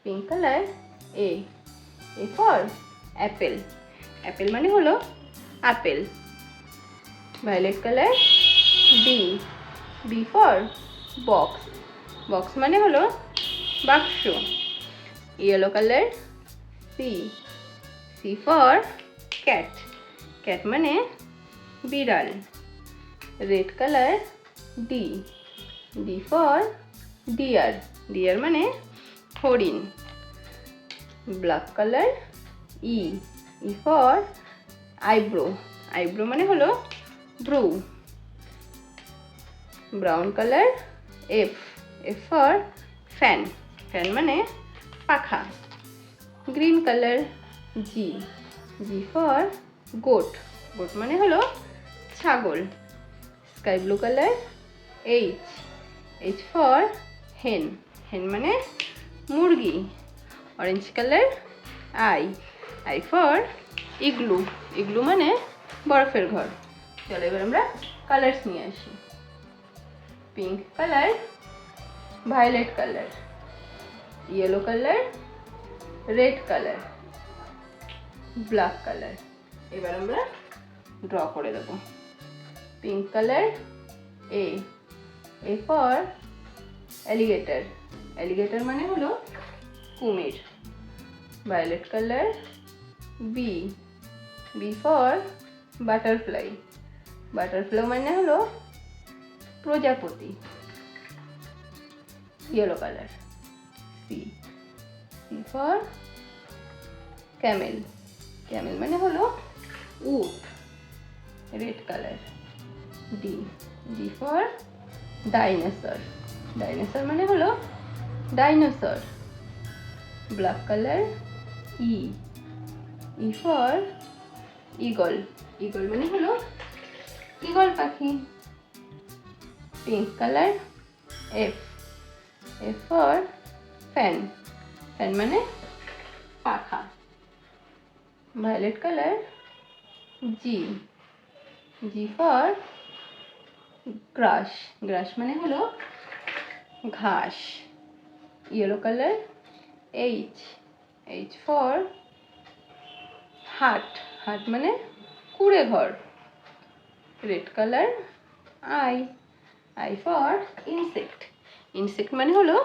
Pink colour A for apple, apple মানে হলো আপেল। Violet colour B for box, box মানে হলো বাক্স। Yellow colour C for cat, cat মানে বিড়াল। Red colour D for deer, deer মানে হরিণ। Black colour E for eyebrow, eyebrow মানে হলো ব্রু। Brown colour F for fan, fan মানে পাখা। Green colour G for goat, goat মানে হলো ছাগল। Sky blue colour H for hen, hen মানে মুরগি। Orange colour I for igloo, igloo মানে বরফের ঘর। চলো এবার আমরা কালার্স নিয়ে আসি। Pink colour, violet colour, yellow colour, red colour, black colour. এবার আমরা ড্র করে দেবো। Pink colour A for alligator, alligator মানে হলো কুমির। Violet colour B for butterfly, butterfly মানে হলো প্রজাপতি। Yellow colour C for camel, camel মানে হলো উট। Red colour D for dinosaur, dinosaur মানে হলো dinosaur. Black colour E for eagle, eagle মানে হলো ঈগল পাখি। Pink colour F for fan, fan মানে পাখা। ভায়োলেট কালার জি ফর গ্রাস, গ্রাস মানে হলো ঘাস। ইয়েলো কালার এইচ ফর হাট, হাট মানে কুড়ে ঘর। Red colour I for insect, insect মানে হলো